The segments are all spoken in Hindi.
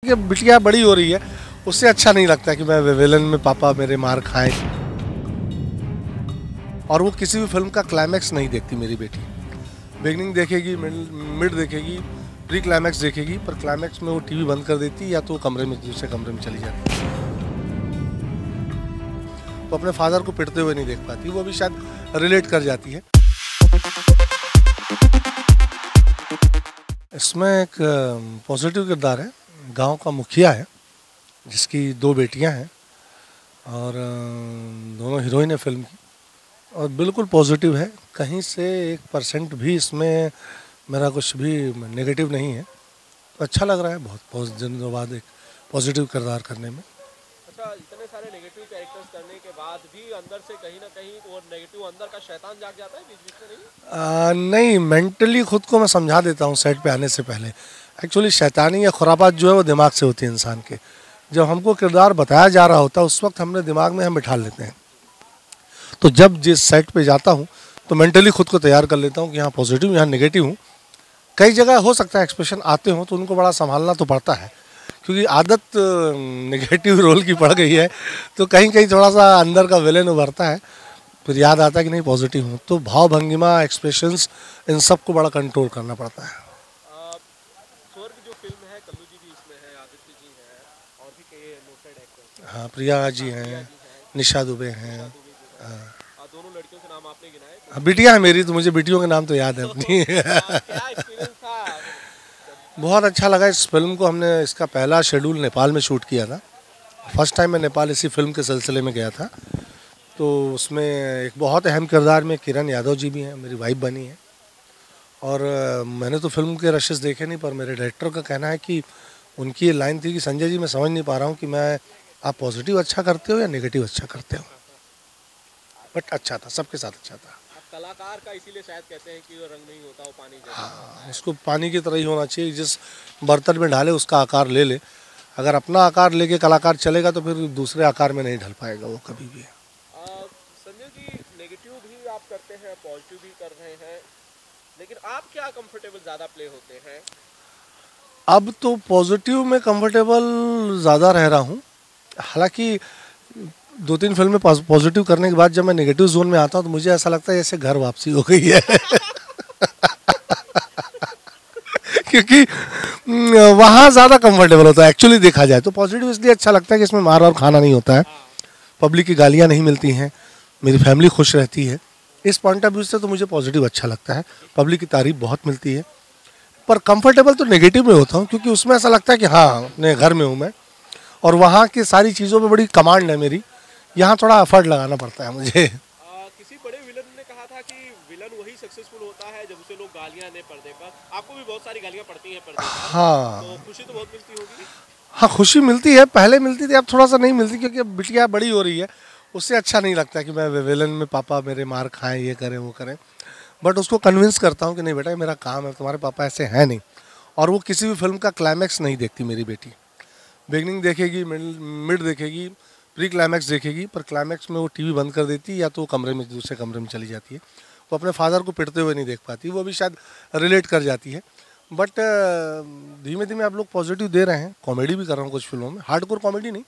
कि बिटिया बड़ी हो रही है, उससे अच्छा नहीं लगता कि मैं विलेन में पापा मेरे मार खाएं। और वो किसी भी फिल्म का क्लाइमैक्स नहीं देखती मेरी बेटी। बिगनिंग देखेगी, मिड देखेगी, प्री क्लाइमैक्स देखेगी, पर क्लाइमैक्स में वो टीवी बंद कर देती या तो कमरे में दूसरे कमरे में चली जाती। तो अपने फादर को पिटते हुए नहीं देख पाती, वो भी शायद रिलेट कर जाती है। इसमें एक पॉजिटिव किरदार है, गांव का मुखिया है जिसकी 2 बेटियां हैं और दोनों हीरोइन है फिल्म की, और बिल्कुल पॉजिटिव है। कहीं से 1% भी इसमें मेरा कुछ भी नेगेटिव नहीं है। तो अच्छा लग रहा है बहुत दिनों बाद एक पॉजिटिव किरदार करने में। अच्छा, इतने सारे नेगेटिव कैरेक्टर्स करने के बाद भी अंदर से कहीं ना कहीं वो नेगेटिव अंदर का शैतान जाग जाता है बीच बीच में? नहीं, मेंटली खुद को मैं समझा देता हूँ सेट पे आने से पहले। एक्चुअली शैतानी या खुरापात जो है वो दिमाग से होती है इंसान के। जब हमको किरदार बताया जा रहा होता है उस वक्त हमने दिमाग में हम बिठा लेते हैं। तो जब जिस सेट पे जाता हूँ तो मेंटली खुद को तैयार कर लेता हूँ कि यहाँ पॉजिटिव, यहाँ नेगेटिव हूँ। कई जगह हो सकता है एक्सप्रेशन आते हों तो उनको बड़ा संभालना तो पड़ता है, क्योंकि आदत नेगेटिव रोल की पड़ गई है। तो कहीं कहीं थोड़ा सा अंदर का विलेन उभरता है, फिर याद आता है कि नहीं पॉजिटिव हूँ। तो भाव भंगिमा, एक्सप्रेशंस, इन सब को बड़ा कंट्रोल करना पड़ता है। स्वर्ग जो फिल्म है, कल्लू जी भी इसमें है, आदित्य जी हैं और भी कई नोटेड एक्टर्स। हाँ, प्रिया जी हैं, निशा दुबे हैं। दोनों लड़कियों के नाम आपने गिनाए तो बिटिया है मेरी, तो मुझे बेटियों के नाम तो याद है अपनी। क्या एक्सपीरियंस था? बहुत अच्छा लगा। इस फिल्म को हमने इसका पहला शेड्यूल नेपाल में शूट किया था। फर्स्ट टाइम मैं नेपाल इसी फिल्म के सिलसिले में गया था। तो उसमें एक बहुत अहम किरदार में किरण यादव जी भी हैं, मेरी वाइफ बनी है। और मैंने तो फिल्म के रशेस देखे नहीं, पर मेरे डायरेक्टर का कहना है कि उनकी ये लाइन थी कि संजय जी मैं समझ नहीं पा रहा हूँ कि आप पॉजिटिव अच्छा करते हो या नेगेटिव अच्छा करते हो। बट अच्छा था, सबके साथ अच्छा था। कलाकार का इसीलिए शायद कहते हैं कि वो रंग नहीं होता, वो पानी जैसा। हाँ, उसको पानी की तरह ही होना चाहिए, जिस बर्तन में ढाले उसका आकार ले ले। अगर अपना आकार लेके कलाकार चलेगा तो फिर दूसरे आकार में नहीं ढल पाएगा वो कभी भी। संजय जी, नेगेटिव भी आप करते हैं, पॉजिटिव भी कर रहे हैं, लेकिन आप क्या कंफर्टेबल ज़्यादा प्ले होते हैं? अब तो पॉजिटिव में कंफर्टेबल ज़्यादा रह रहा हूँ। हालांकि 2-3 फिल्में पॉजिटिव करने के बाद जब मैं नेगेटिव जोन में आता हूँ तो मुझे ऐसा लगता है जैसे घर वापसी हो गई है। क्योंकि वहाँ ज़्यादा कंफर्टेबल होता है एक्चुअली देखा जाए तो। पॉजिटिव इसलिए अच्छा लगता है कि इसमें मार और खाना नहीं होता है, पब्लिक की गालियाँ नहीं मिलती हैं, मेरी फैमिली खुश रहती है। इस पॉइंट ऑफ व्यू से तो मुझे पॉजिटिव अच्छा लगता है। पब्लिक की तारीफ बहुत मिलती है। पर कंफर्टेबल तो नेगेटिव में होता हूँ, क्योंकि उसमें ऐसा लगता है कि हाँ अपने घर में हूँ मैं, और वहाँ की सारी चीज़ों पे बड़ी कमांड है मेरी। यहाँ थोड़ा एफर्ट लगाना पड़ता है मुझे। किसी बड़े विलन ने कहा था कि विलन वही सक्सेसफुल होता है जब उसे लोग गालियां दें पर्दे पर। आपको भी बहुत सारी गालियां पड़ती हैं पर्दे पर, हाँ तो खुशी तो बहुत मिलती होगी। हाँ, खुशी मिलती है, पहले मिलती थी, अब थोड़ा सा नहीं मिलती, क्योंकि अब बिटिया बड़ी हो रही है। उससे अच्छा नहीं लगता कि मैं विलेन में पापा मेरे मार खाएं, ये करें वो करें। बट उसको कन्विंस करता हूँ कि नहीं बेटा, मेरा काम है, तुम्हारे पापा ऐसे हैं नहीं। और वो किसी भी फिल्म का क्लाइमैक्स नहीं देखती मेरी बेटी। बिगनिंग देखेगी, मिड देखेगी, प्री क्लाइमैक्स देखेगी, पर क्लाइमैक्स में वो टीवी बंद कर देती या तो कमरे में दूसरे कमरे में चली जाती है। वो अपने फादर को पिटते हुए नहीं देख पाती, वो भी शायद रिलेट कर जाती है। बट धीमे धीमे आप लोग पॉजिटिव दे रहे हैं। कॉमेडी भी कर रहा हूँ कुछ फिल्मों में, हार्डकोर कॉमेडी नहीं,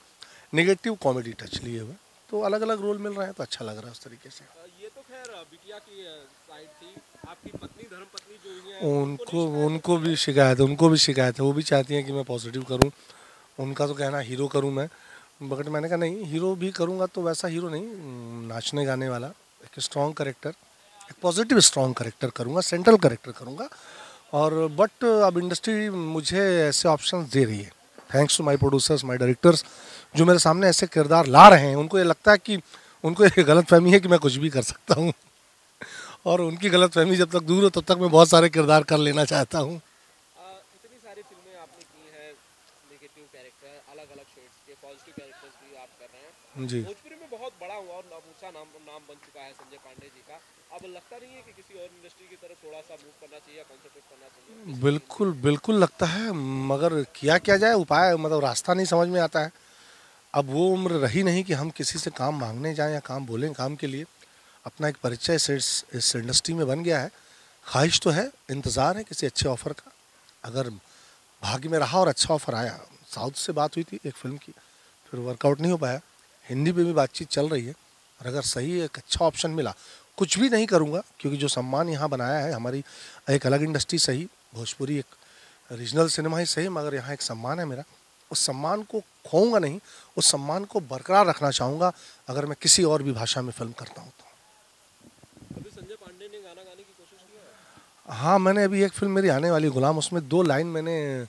नेगेटिव कॉमेडी टच लिए हुए। तो अलग अलग रोल मिल रहे हैं तो अच्छा लग रहा है उस तरीके से। ये तो खैर बिटिया की साइड थी। आपकी पत्नी, धर्मपत्नी जो है, उनको भी शिकायत है, उनको भी शिकायत है। वो भी चाहती हैं कि मैं पॉजिटिव करूं। उनका तो कहना हीरो करूं मैं, बट मैंने कहा नहीं, हीरो भी करूंगा तो वैसा हीरो नहीं, नाचने गाने वाला एक स्ट्रॉन्ग करेक्टर, एक पॉजिटिव स्ट्रॉन्ग करेक्टर करूंगा, सेंट्रल करेक्टर करूंगा। और बट अब इंडस्ट्री मुझे ऐसे ऑप्शन दे रही है, thanks to my producers, my directors, जो मेरे सामने ऐसे किरदार ला रहे हैं। उनको ये लगता है कि उनको ये गलतफहमी है कि मैं कुछ भी कर सकता हूँ। और उनकी गलतफहमी जब तक दूर हो तब तक मैं बहुत सारे किरदार कर लेना चाहता हूँ। इतनी सारी फिल्में आपने की हैं, नेगेटिव कैरेक्टर, अलग अलग शेड्स के, पॉजिटिव कैरेक्टर्स भी आप कर रहे हैं। जी, भोजपुरी में बहुत बड़ा हुआ और ऊंचा नाम बन चुका है संजय पांडे जी का। अब लगता नहीं है कि किसी और इंडस्ट्री की तरफ थोड़ा सा मूव करना चाहिए, कॉन्सेंट्रेट करना चाहिए? बिल्कुल बिल्कुल लगता है, मगर किया जाए, उपाय मतलब रास्ता नहीं समझ में आता है। अब वो उम्र रही नहीं कि हम किसी से काम मांगने जाएं या काम बोलें काम के लिए। अपना एक परिचय इस इंडस्ट्री में बन गया है। ख्वाहिश तो है, इंतज़ार है किसी अच्छे ऑफ़र का। अगर भाग्य में रहा और अच्छा ऑफ़र आया, साउथ से बात हुई थी एक फ़िल्म की, फिर वर्कआउट नहीं हो पाया। हिंदी पे भी बातचीत चल रही है, और अगर सही एक अच्छा ऑप्शन मिला, कुछ भी नहीं करूँगा, क्योंकि जो सम्मान यहाँ बनाया है हमारी एक अलग इंडस्ट्री सही, भोजपुरी एक रीजनल सिनेमा ही सही, मगर यहाँ एक सम्मान है मेरा, उस सम्मान को खोऊंगा नहीं, उस सम्मान को बरकरार रखना चाहूँगा अगर मैं किसी और भी भाषा में फ़िल्म करता हूँ तो। अभी संजय पांडे ने गाना गाने की कोशिश की है? हाँ, मैंने अभी एक फ़िल्म मेरी आने वाली गुलाम, उसमें 2 लाइन मैंने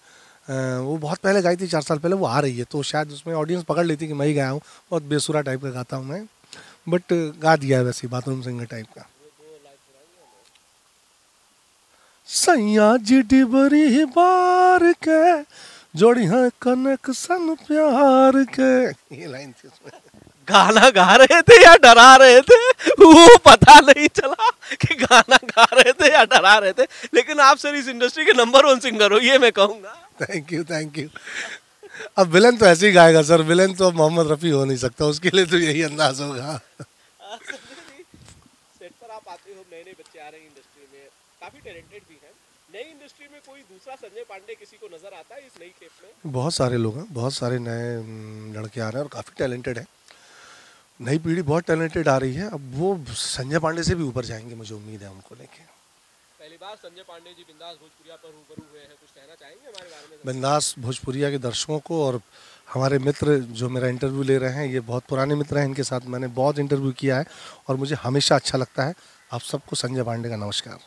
वो बहुत पहले गाई थी, 4 साल पहले, वो आ रही है, तो शायद उसमें ऑडियंस पकड़ लेती कि मैं ही गाया हूँ। बहुत बेसुरा टाइप का गाता हूँ मैं, बट गा दिया है वैसे बाथरूम सिंगर टाइप का। वो 2 लाइन सुनाएंगे हमें? सैया जी डिबरी बार के जोड़ी है कनेक्शन प्यार के, ये लाइन थी उसमें। गाना गा रहे थे या डरा रहे थे, वो पता नहीं चला कि गाना गा रहे थे या डरा रहे थे, लेकिन आप सर इस इंडस्ट्री के नंबर 1 सिंगर हो, ये मैं कहूँगा। Thank you, thank you. अब विलन तो ऐसे ही गाएगा सर, विलन तो अब मोहम्मद रफ़ी हो नहीं सकता, उसके लिए तो यही अंदाज होगा। सेट पर आप आते हो, नए नए बच्चे आ रहे हैं इंडस्ट्री में, काफी टैलेंटेड भी हैं। नई इंडस्ट्री में कोई दूसरा संजय पांडे किसी को नजर आता है इस नई खेप में? बहुत सारे लोग हैं, बहुत सारे नए लड़के आ रहे हैं और काफ़ी टैलेंटेड हैं। नई पीढ़ी बहुत टैलेंटेड आ रही है, अब वो संजय पांडे से भी ऊपर जाएंगे, मुझे उम्मीद है उनको लेके। पहली बार संजय पांडे जी बिंदास भोजपुरिया पर रूबरू हुए हैं, कुछ कहना चाहेंगे हमारे बारे में? बिंदास भोजपुरिया के दर्शकों को और हमारे मित्र जो मेरा इंटरव्यू ले रहे हैं, ये बहुत पुराने मित्र हैं, इनके साथ मैंने बहुत इंटरव्यू किया है और मुझे हमेशा अच्छा लगता है। आप सबको संजय पांडे का नमस्कार।